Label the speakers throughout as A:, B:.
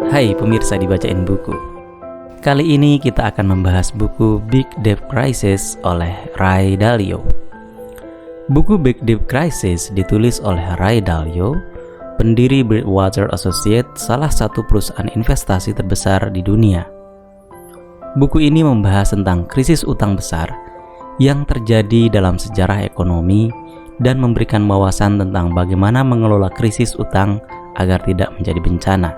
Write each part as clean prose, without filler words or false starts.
A: Hai pemirsa di Bacain Buku. Kali ini kita akan membahas buku Big Debt Crisis oleh Ray Dalio. Buku Big Debt Crisis ditulis oleh Ray Dalio, pendiri Bridgewater Associates, salah satu perusahaan investasi terbesar di dunia. Buku ini membahas tentang krisis utang besar yang terjadi dalam sejarah ekonomi dan memberikan wawasan tentang bagaimana mengelola krisis utang agar tidak menjadi bencana.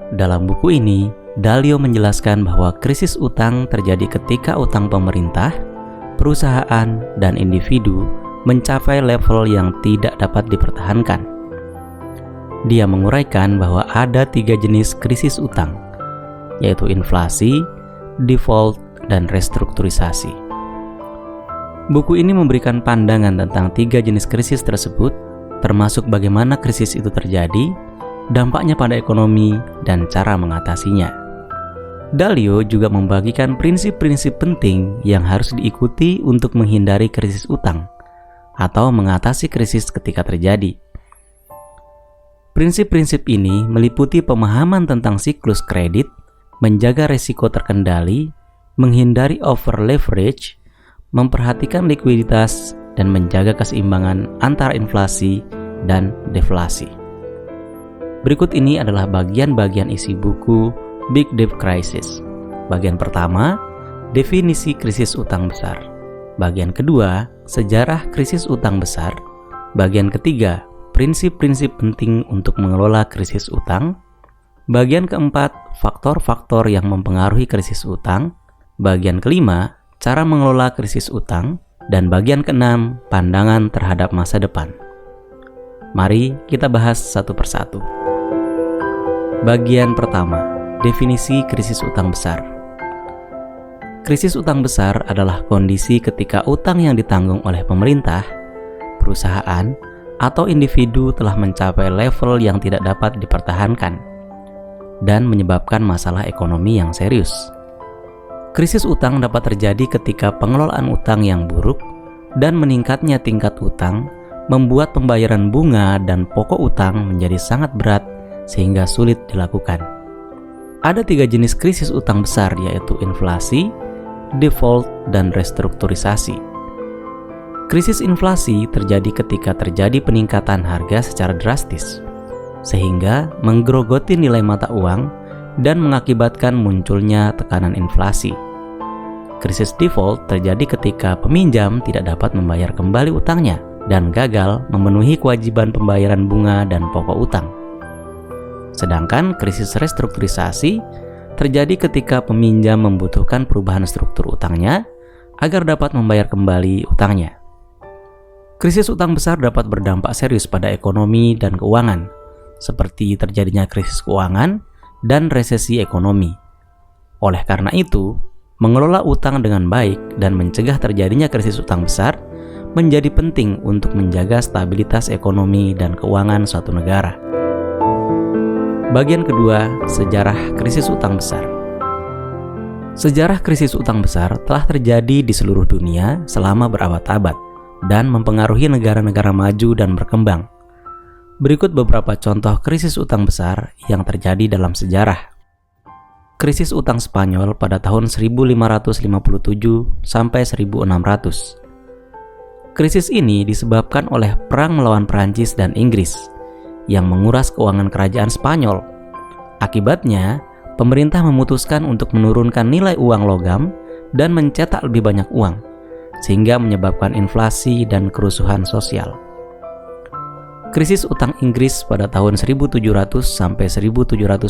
A: Dalam buku ini, Dalio menjelaskan bahwa krisis utang terjadi ketika utang pemerintah, perusahaan, dan individu mencapai level yang tidak dapat dipertahankan. Dia menguraikan bahwa ada 3 jenis krisis utang, yaitu inflasi, default, dan restrukturisasi. Buku ini memberikan pandangan tentang 3 jenis krisis tersebut, termasuk bagaimana krisis itu terjadi, dampaknya pada ekonomi, dan cara mengatasinya. Dalio juga membagikan prinsip-prinsip penting yang harus diikuti untuk menghindari krisis utang atau mengatasi krisis ketika terjadi. Prinsip-prinsip ini meliputi pemahaman tentang siklus kredit, menjaga risiko terkendali, menghindari over leverage, memperhatikan likuiditas, dan menjaga keseimbangan antara inflasi dan deflasi. Berikut ini adalah bagian-bagian isi buku Big Debt Crisis. Bagian pertama, definisi krisis utang besar. Bagian kedua, sejarah krisis utang besar. Bagian ketiga, prinsip-prinsip penting untuk mengelola krisis utang. Bagian keempat, faktor-faktor yang mempengaruhi krisis utang. Bagian kelima, cara mengelola krisis utang. Dan bagian keenam, pandangan terhadap masa depan. Mari kita bahas satu persatu. Bagian pertama, definisi krisis utang besar. Krisis utang besar adalah kondisi ketika utang yang ditanggung oleh pemerintah, perusahaan, atau individu telah mencapai level yang tidak dapat dipertahankan dan menyebabkan masalah ekonomi yang serius. Krisis utang dapat terjadi ketika pengelolaan utang yang buruk dan meningkatnya tingkat utang membuat pembayaran bunga dan pokok utang menjadi sangat berat sehingga sulit dilakukan. Ada 3 jenis krisis utang besar, yaitu inflasi, default, dan restrukturisasi. Krisis inflasi terjadi ketika terjadi peningkatan harga secara drastis, sehingga menggerogoti nilai mata uang dan mengakibatkan munculnya tekanan inflasi. Krisis default terjadi ketika peminjam tidak dapat membayar kembali utangnya dan gagal memenuhi kewajiban pembayaran bunga dan pokok utang. Sedangkan krisis restrukturisasi terjadi ketika peminjam membutuhkan perubahan struktur utangnya agar dapat membayar kembali utangnya. Krisis utang besar dapat berdampak serius pada ekonomi dan keuangan, seperti terjadinya krisis keuangan dan resesi ekonomi. Oleh karena itu, mengelola utang dengan baik dan mencegah terjadinya krisis utang besar menjadi penting untuk menjaga stabilitas ekonomi dan keuangan suatu negara. Bagian kedua, sejarah krisis utang besar. Sejarah krisis utang besar telah terjadi di seluruh dunia selama berabad-abad dan mempengaruhi negara-negara maju dan berkembang. Berikut beberapa contoh krisis utang besar yang terjadi dalam sejarah. Krisis utang Spanyol pada tahun 1557 sampai 1600. Krisis ini disebabkan oleh perang melawan Prancis dan Inggris yang menguras keuangan kerajaan Spanyol. Akibatnya, pemerintah memutuskan untuk menurunkan nilai uang logam dan mencetak lebih banyak uang, sehingga menyebabkan inflasi dan kerusuhan sosial. Krisis utang Inggris pada tahun 1700 sampai 1720.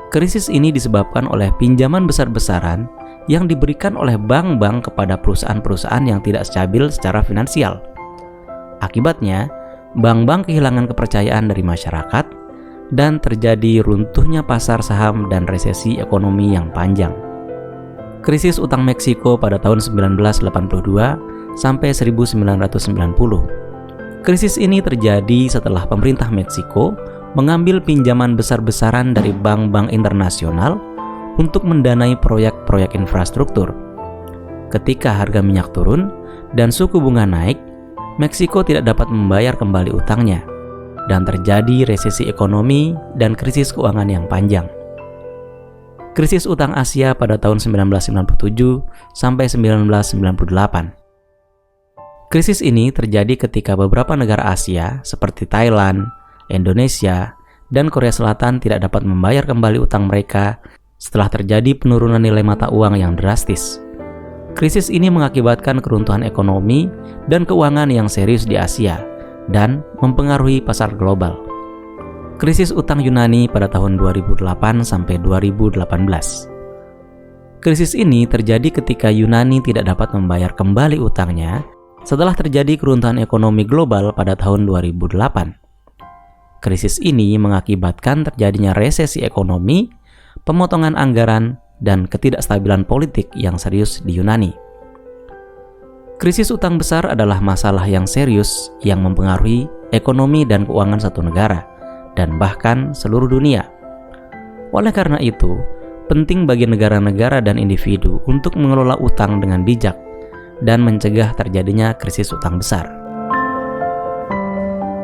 A: Krisis ini disebabkan oleh pinjaman besar-besaran yang diberikan oleh bank-bank kepada perusahaan-perusahaan yang tidak stabil secara finansial. Akibatnya, bank-bank kehilangan kepercayaan dari masyarakat dan terjadi runtuhnya pasar saham dan resesi ekonomi yang panjang. Krisis utang Meksiko pada tahun 1982 sampai 1990. Krisis ini terjadi setelah pemerintah Meksiko mengambil pinjaman besar-besaran dari bank-bank internasional untuk mendanai proyek-proyek infrastruktur. Ketika harga minyak turun dan suku bunga naik, Meksiko tidak dapat membayar kembali utangnya. dan terjadi resesi ekonomi dan krisis keuangan yang panjang. Krisis utang Asia pada tahun 1997 sampai 1998. Krisis ini terjadi ketika beberapa negara Asia seperti Thailand, Indonesia, dan Korea Selatan tidak dapat membayar kembali utang mereka setelah terjadi penurunan nilai mata uang yang drastis. Krisis ini mengakibatkan keruntuhan ekonomi dan keuangan yang serius di Asia dan mempengaruhi pasar global. Krisis utang Yunani pada tahun 2008 sampai 2018. Krisis ini terjadi ketika Yunani tidak dapat membayar kembali utangnya setelah terjadi keruntuhan ekonomi global pada tahun 2008. Krisis ini mengakibatkan terjadinya resesi ekonomi, pemotongan anggaran, dan ketidakstabilan politik yang serius di Yunani. Krisis utang besar adalah masalah yang serius yang mempengaruhi ekonomi dan keuangan satu negara, dan bahkan seluruh dunia. Oleh karena itu, penting bagi negara-negara dan individu untuk mengelola utang dengan bijak dan mencegah terjadinya krisis utang besar.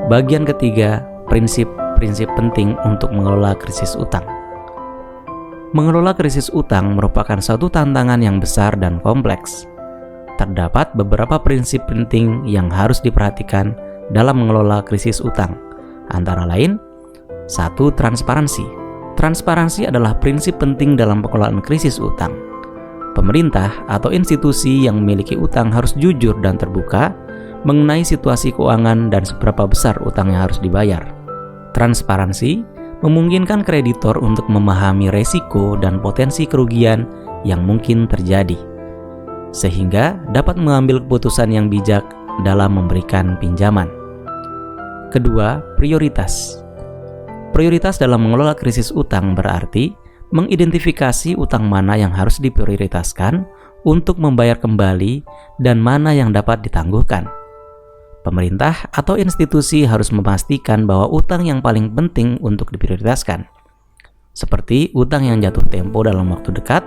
A: Bagian ketiga, prinsip-prinsip penting untuk mengelola krisis utang. Mengelola krisis utang merupakan suatu tantangan yang besar dan kompleks. Terdapat beberapa prinsip penting yang harus diperhatikan dalam mengelola krisis utang, antara lain: 1. Transparansi. Transparansi adalah prinsip penting dalam pengelolaan krisis utang. Pemerintah atau institusi yang memiliki utang harus jujur dan terbuka mengenai situasi keuangan dan seberapa besar utang yang harus dibayar. Transparansi memungkinkan kreditor untuk memahami resiko dan potensi kerugian yang mungkin terjadi, sehingga dapat mengambil keputusan yang bijak dalam memberikan pinjaman. Kedua, prioritas. Prioritas dalam mengelola krisis utang berarti mengidentifikasi utang mana yang harus diprioritaskan untuk membayar kembali dan mana yang dapat ditangguhkan. Pemerintah atau institusi harus memastikan bahwa utang yang paling penting untuk diprioritaskan, seperti utang yang jatuh tempo dalam waktu dekat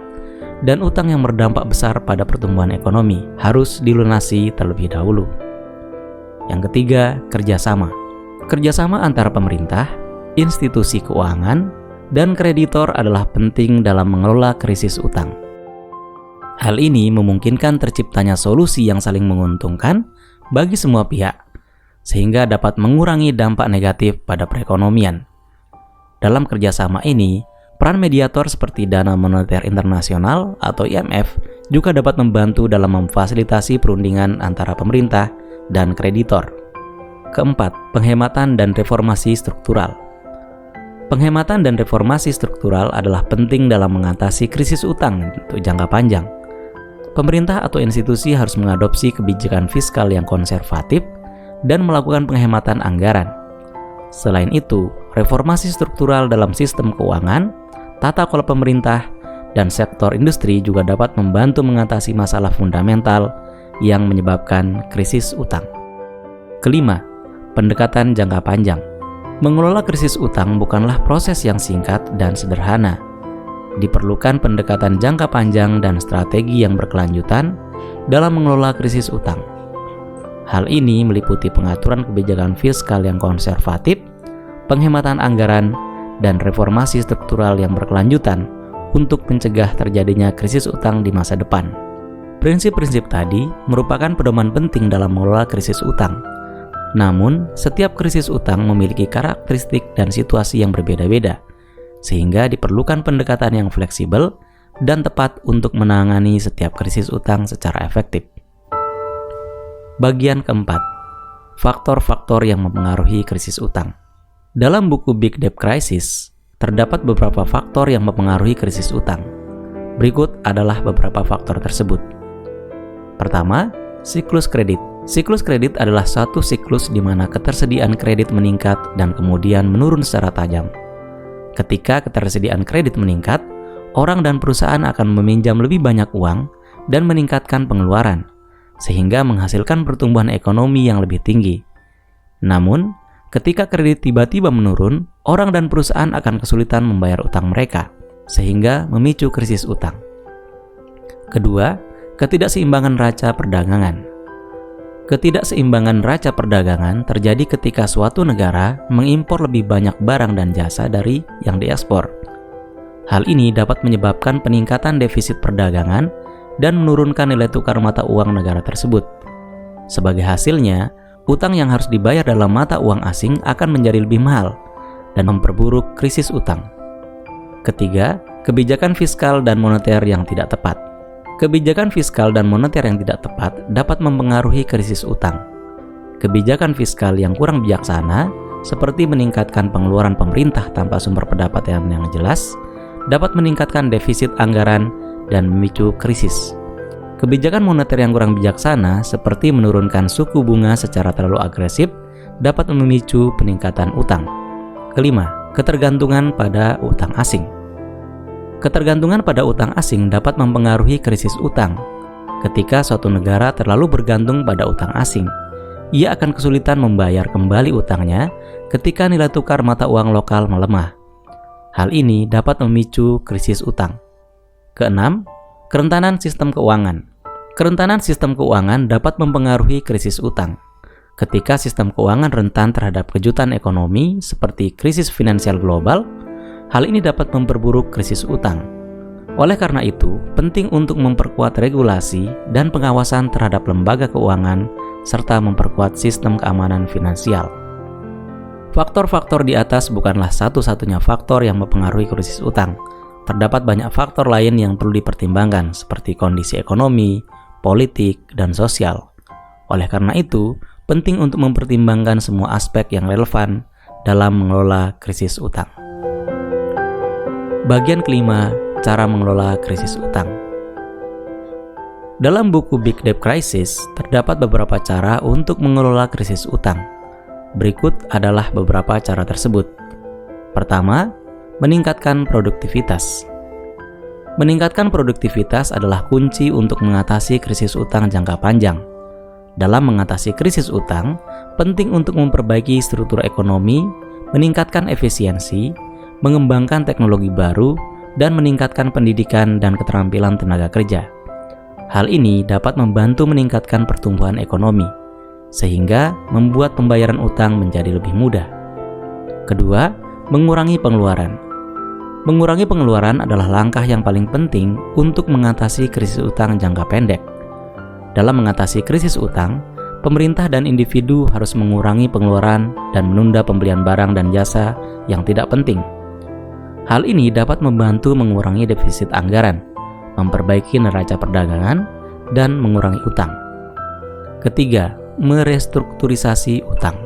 A: dan utang yang berdampak besar pada pertumbuhan ekonomi, harus dilunasi terlebih dahulu. Yang ketiga, kerjasama. Kerjasama antara pemerintah, institusi keuangan, dan kreditor adalah penting dalam mengelola krisis utang. Hal ini memungkinkan terciptanya solusi yang saling menguntungkan bagi semua pihak, sehingga dapat mengurangi dampak negatif pada perekonomian. Dalam kerjasama ini, peran mediator seperti Dana Moneter Internasional atau IMF juga dapat membantu dalam memfasilitasi perundingan antara pemerintah dan kreditor. Keempat, penghematan dan reformasi struktural. Penghematan dan reformasi struktural adalah penting dalam mengatasi krisis utang untuk jangka panjang. Pemerintah atau institusi harus mengadopsi kebijakan fiskal yang konservatif dan melakukan penghematan anggaran. Selain itu, reformasi struktural dalam sistem keuangan, tata kelola pemerintah, dan sektor industri juga dapat membantu mengatasi masalah fundamental yang menyebabkan krisis utang. Kelima, pendekatan jangka panjang. Mengelola krisis utang bukanlah proses yang singkat dan sederhana. Diperlukan pendekatan jangka panjang dan strategi yang berkelanjutan dalam mengelola krisis utang. Hal ini meliputi pengaturan kebijakan fiskal yang konservatif, penghematan anggaran, dan reformasi struktural yang berkelanjutan untuk mencegah terjadinya krisis utang di masa depan. Prinsip-prinsip tadi merupakan pedoman penting dalam mengelola krisis utang. Namun, setiap krisis utang memiliki karakteristik dan situasi yang berbeda-beda, sehingga diperlukan pendekatan yang fleksibel dan tepat untuk menangani setiap krisis utang secara efektif. Bagian keempat, faktor-faktor yang mempengaruhi krisis utang. Dalam buku Big Debt Crisis, terdapat beberapa faktor yang mempengaruhi krisis utang. Berikut adalah beberapa faktor tersebut. Pertama, siklus kredit. Siklus kredit adalah satu siklus di mana ketersediaan kredit meningkat dan kemudian menurun secara tajam. Ketika ketersediaan kredit meningkat, orang dan perusahaan akan meminjam lebih banyak uang dan meningkatkan pengeluaran, sehingga menghasilkan pertumbuhan ekonomi yang lebih tinggi. Namun, ketika kredit tiba-tiba menurun, orang dan perusahaan akan kesulitan membayar utang mereka, sehingga memicu krisis utang. Kedua, ketidakseimbangan neraca perdagangan. Ketidakseimbangan neraca perdagangan terjadi ketika suatu negara mengimpor lebih banyak barang dan jasa dari yang diekspor. Hal ini dapat menyebabkan peningkatan defisit perdagangan dan menurunkan nilai tukar mata uang negara tersebut. Sebagai hasilnya, utang yang harus dibayar dalam mata uang asing akan menjadi lebih mahal dan memperburuk krisis utang. Ketiga, kebijakan fiskal dan moneter yang tidak tepat. Kebijakan fiskal dan moneter yang tidak tepat dapat mempengaruhi krisis utang. Kebijakan fiskal yang kurang bijaksana, seperti meningkatkan pengeluaran pemerintah tanpa sumber pendapatan yang jelas, dapat meningkatkan defisit anggaran dan memicu krisis. Kebijakan moneter yang kurang bijaksana, seperti menurunkan suku bunga secara terlalu agresif, dapat memicu peningkatan utang. Kelima, ketergantungan pada utang asing. Ketergantungan pada utang asing dapat mempengaruhi krisis utang. Ketika suatu negara terlalu bergantung pada utang asing, ia akan kesulitan membayar kembali utangnya ketika nilai tukar mata uang lokal melemah. Hal ini dapat memicu krisis utang. Keenam, kerentanan sistem keuangan. Kerentanan sistem keuangan dapat mempengaruhi krisis utang. Ketika sistem keuangan rentan terhadap kejutan ekonomi seperti krisis finansial global, hal ini dapat memperburuk krisis utang. Oleh karena itu, penting untuk memperkuat regulasi dan pengawasan terhadap lembaga keuangan serta memperkuat sistem keamanan finansial. Faktor-faktor di atas bukanlah satu-satunya faktor yang mempengaruhi krisis utang. Terdapat banyak faktor lain yang perlu dipertimbangkan seperti kondisi ekonomi, politik, dan sosial. Oleh karena itu, penting untuk mempertimbangkan semua aspek yang relevan dalam mengelola krisis utang. Bagian kelima, cara mengelola krisis utang. Dalam buku Big Debt Crisis, terdapat beberapa cara untuk mengelola krisis utang. Berikut adalah beberapa cara tersebut. Pertama, meningkatkan produktivitas. Meningkatkan produktivitas adalah kunci untuk mengatasi krisis utang jangka panjang. Dalam mengatasi krisis utang, penting untuk memperbaiki struktur ekonomi, meningkatkan efisiensi, mengembangkan teknologi baru, dan meningkatkan pendidikan dan keterampilan tenaga kerja. Hal ini dapat membantu meningkatkan pertumbuhan ekonomi, sehingga membuat pembayaran utang menjadi lebih mudah. Kedua, mengurangi pengeluaran. Mengurangi pengeluaran adalah langkah yang paling penting untuk mengatasi krisis utang jangka pendek. Dalam mengatasi krisis utang, pemerintah dan individu harus mengurangi pengeluaran dan menunda pembelian barang dan jasa yang tidak penting. Hal ini dapat membantu mengurangi defisit anggaran, memperbaiki neraca perdagangan, dan mengurangi utang. Ketiga, merestrukturisasi utang.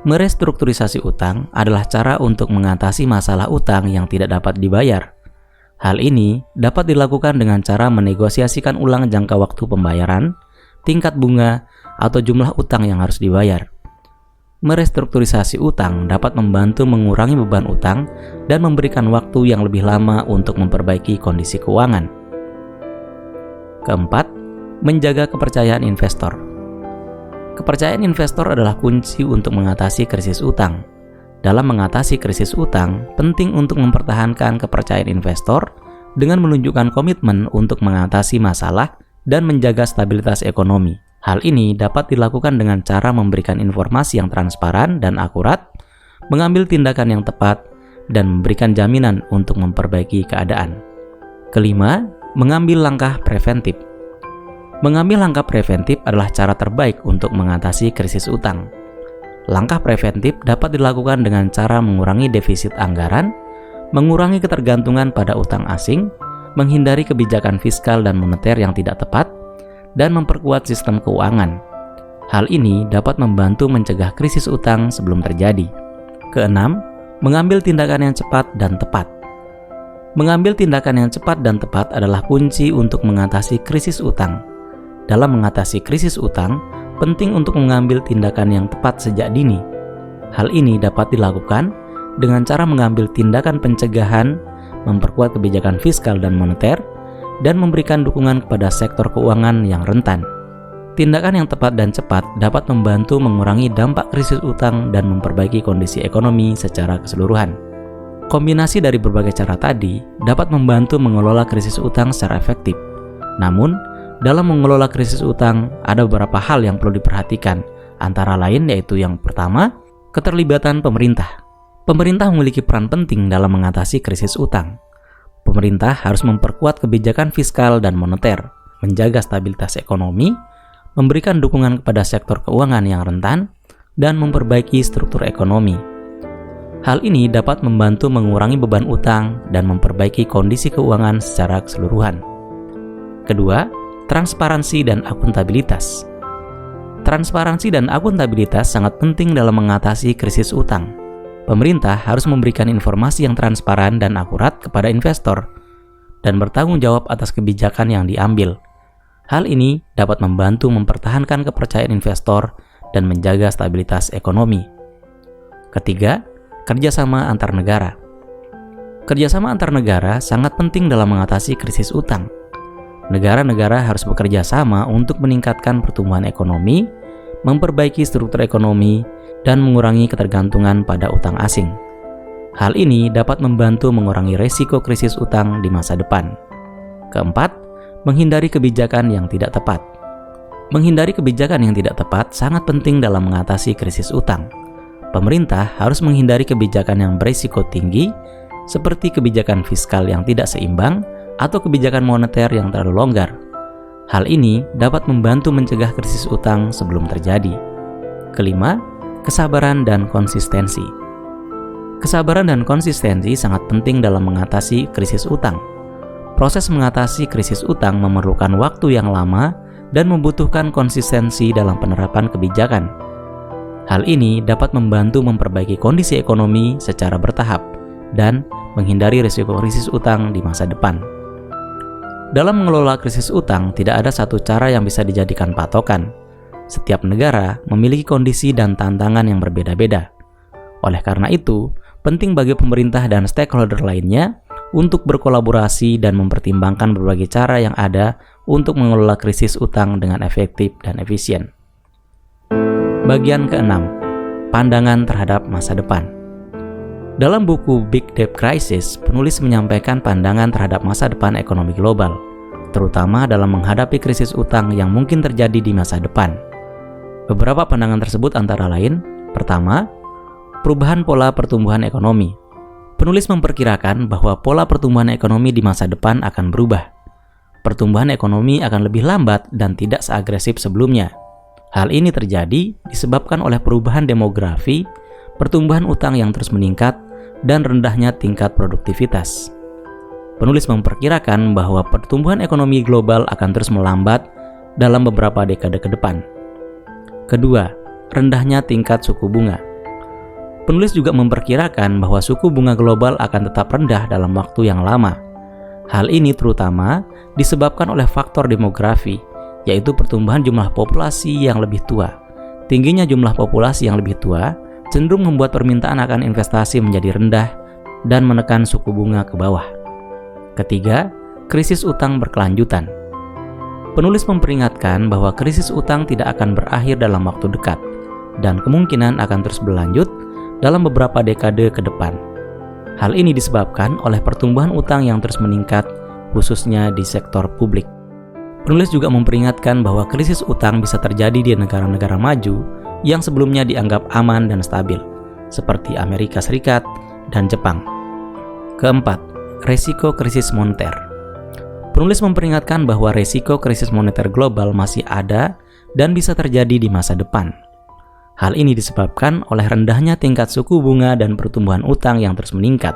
A: Merestrukturisasi utang adalah cara untuk mengatasi masalah utang yang tidak dapat dibayar. Hal ini dapat dilakukan dengan cara menegosiasikan ulang jangka waktu pembayaran, tingkat bunga, atau jumlah utang yang harus dibayar. Merestrukturisasi utang dapat membantu mengurangi beban utang dan memberikan waktu yang lebih lama untuk memperbaiki kondisi keuangan. Keempat, menjaga kepercayaan investor. Kepercayaan investor adalah kunci untuk mengatasi krisis utang. Dalam mengatasi krisis utang, penting untuk mempertahankan kepercayaan investor dengan menunjukkan komitmen untuk mengatasi masalah dan menjaga stabilitas ekonomi. Hal ini dapat dilakukan dengan cara memberikan informasi yang transparan dan akurat, mengambil tindakan yang tepat, dan memberikan jaminan untuk memperbaiki keadaan. Kelima, mengambil langkah preventif. Mengambil langkah preventif adalah cara terbaik untuk mengatasi krisis utang. Langkah preventif dapat dilakukan dengan cara mengurangi defisit anggaran, mengurangi ketergantungan pada utang asing, menghindari kebijakan fiskal dan moneter yang tidak tepat, dan memperkuat sistem keuangan. Hal ini dapat membantu mencegah krisis utang sebelum terjadi. Keenam, mengambil tindakan yang cepat dan tepat. Mengambil tindakan yang cepat dan tepat adalah kunci untuk mengatasi krisis utang. Dalam mengatasi krisis utang, penting untuk mengambil tindakan yang tepat sejak dini. Hal ini dapat dilakukan dengan cara mengambil tindakan pencegahan, memperkuat kebijakan fiskal dan moneter, dan memberikan dukungan kepada sektor keuangan yang rentan. Tindakan yang tepat dan cepat dapat membantu mengurangi dampak krisis utang dan memperbaiki kondisi ekonomi secara keseluruhan. Kombinasi dari berbagai cara tadi dapat membantu mengelola krisis utang secara efektif. Namun, Dalam mengelola krisis utang, ada beberapa hal yang perlu diperhatikan, antara lain yaitu yang pertama, keterlibatan pemerintah. Pemerintah memiliki peran penting dalam mengatasi krisis utang. Pemerintah harus memperkuat kebijakan fiskal dan moneter, menjaga stabilitas ekonomi, memberikan dukungan kepada sektor keuangan yang rentan, dan memperbaiki struktur ekonomi. Hal ini dapat membantu mengurangi beban utang dan memperbaiki kondisi keuangan secara keseluruhan. Kedua, transparansi dan akuntabilitas. Transparansi dan akuntabilitas sangat penting dalam mengatasi krisis utang. Pemerintah harus memberikan informasi yang transparan dan akurat kepada investor dan bertanggung jawab atas kebijakan yang diambil. Hal ini dapat membantu mempertahankan kepercayaan investor dan menjaga stabilitas ekonomi. Ketiga, kerjasama antar negara. Kerjasama antar negara sangat penting dalam mengatasi krisis utang. Negara-negara harus bekerja sama untuk meningkatkan pertumbuhan ekonomi, memperbaiki struktur ekonomi, dan mengurangi ketergantungan pada utang asing. Hal ini dapat membantu mengurangi risiko krisis utang di masa depan. Keempat, menghindari kebijakan yang tidak tepat. Menghindari kebijakan yang tidak tepat sangat penting dalam mengatasi krisis utang. Pemerintah harus menghindari kebijakan yang berisiko tinggi, seperti kebijakan fiskal yang tidak seimbang atau kebijakan moneter yang terlalu longgar. Hal ini dapat membantu mencegah krisis utang sebelum terjadi. Kelima, kesabaran dan konsistensi. Kesabaran dan konsistensi sangat penting dalam mengatasi krisis utang. Proses mengatasi krisis utang memerlukan waktu yang lama dan membutuhkan konsistensi dalam penerapan kebijakan. Hal ini dapat membantu memperbaiki kondisi ekonomi secara bertahap dan menghindari risiko krisis utang di masa depan. Dalam mengelola krisis utang, tidak ada satu cara yang bisa dijadikan patokan. Setiap negara memiliki kondisi dan tantangan yang berbeda-beda. Oleh karena itu, penting bagi pemerintah dan stakeholder lainnya untuk berkolaborasi dan mempertimbangkan berbagai cara yang ada untuk mengelola krisis utang dengan efektif dan efisien. Bagian keenam, pandangan terhadap masa depan. Dalam buku Big Debt Crisis, penulis menyampaikan pandangan terhadap masa depan ekonomi global, terutama dalam menghadapi krisis utang yang mungkin terjadi di masa depan. Beberapa pandangan tersebut antara lain, pertama, perubahan pola pertumbuhan ekonomi. Penulis memperkirakan bahwa pola pertumbuhan ekonomi di masa depan akan berubah. Pertumbuhan ekonomi akan lebih lambat dan tidak seagresif sebelumnya. Hal ini terjadi disebabkan oleh perubahan demografi, pertumbuhan utang yang terus meningkat, dan rendahnya tingkat produktivitas. Penulis memperkirakan bahwa pertumbuhan ekonomi global akan terus melambat dalam beberapa dekade ke depan. Kedua, rendahnya tingkat suku bunga. Penulis juga memperkirakan bahwa suku bunga global akan tetap rendah dalam waktu yang lama. Hal ini terutama disebabkan oleh faktor demografi, yaitu pertumbuhan jumlah populasi yang lebih tua. Tingginya jumlah populasi yang lebih tua cenderung membuat permintaan akan investasi menjadi rendah dan menekan suku bunga ke bawah. Ketiga, krisis utang berkelanjutan. Penulis memperingatkan bahwa krisis utang tidak akan berakhir dalam waktu dekat dan kemungkinan akan terus berlanjut dalam beberapa dekade ke depan. Hal ini disebabkan oleh pertumbuhan utang yang terus meningkat, khususnya di sektor publik. Penulis juga memperingatkan bahwa krisis utang bisa terjadi di negara-negara maju yang sebelumnya dianggap aman dan stabil, seperti Amerika Serikat dan Jepang. Keempat, resiko krisis moneter. Penulis memperingatkan bahwa resiko krisis moneter global masih ada dan bisa terjadi di masa depan. Hal ini disebabkan oleh rendahnya tingkat suku bunga dan pertumbuhan utang yang terus meningkat.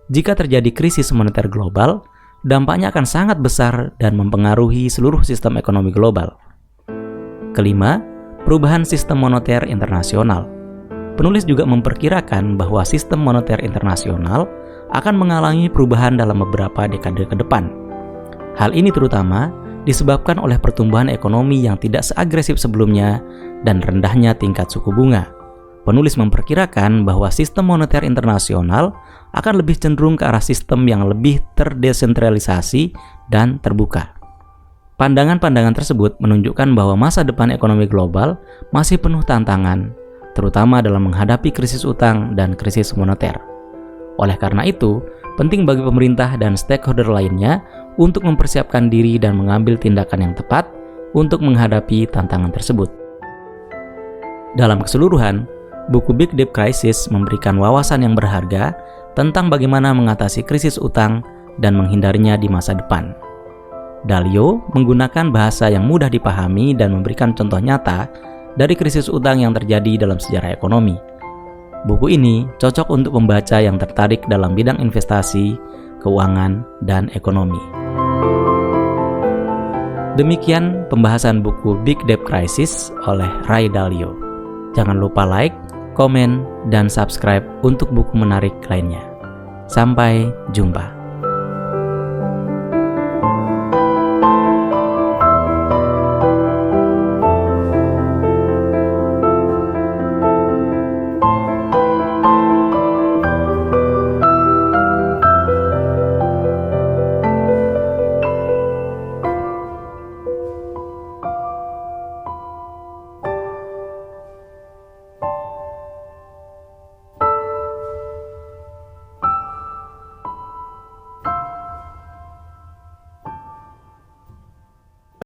A: Jika terjadi krisis moneter global, dampaknya akan sangat besar dan mempengaruhi seluruh sistem ekonomi global. Kelima, perubahan sistem moneter internasional. Penulis juga memperkirakan bahwa sistem moneter internasional akan mengalami perubahan dalam beberapa dekade ke depan. Hal ini terutama disebabkan oleh pertumbuhan ekonomi yang tidak seagresif sebelumnya dan rendahnya tingkat suku bunga. Penulis memperkirakan bahwa sistem moneter internasional akan lebih cenderung ke arah sistem yang lebih terdesentralisasi dan terbuka. Pandangan-pandangan tersebut menunjukkan bahwa masa depan ekonomi global masih penuh tantangan, terutama dalam menghadapi krisis utang dan krisis moneter. Oleh karena itu, penting bagi pemerintah dan stakeholder lainnya untuk mempersiapkan diri dan mengambil tindakan yang tepat untuk menghadapi tantangan tersebut. Dalam keseluruhan, buku Big Debt Crisis memberikan wawasan yang berharga tentang bagaimana mengatasi krisis utang dan menghindarinya di masa depan. Dalio menggunakan bahasa yang mudah dipahami dan memberikan contoh nyata dari krisis utang yang terjadi dalam sejarah ekonomi. Buku ini cocok untuk pembaca yang tertarik dalam bidang investasi, keuangan, dan ekonomi. Demikian pembahasan buku Big Debt Crisis oleh Ray Dalio. Jangan lupa like, komen, dan subscribe untuk buku menarik lainnya. Sampai jumpa.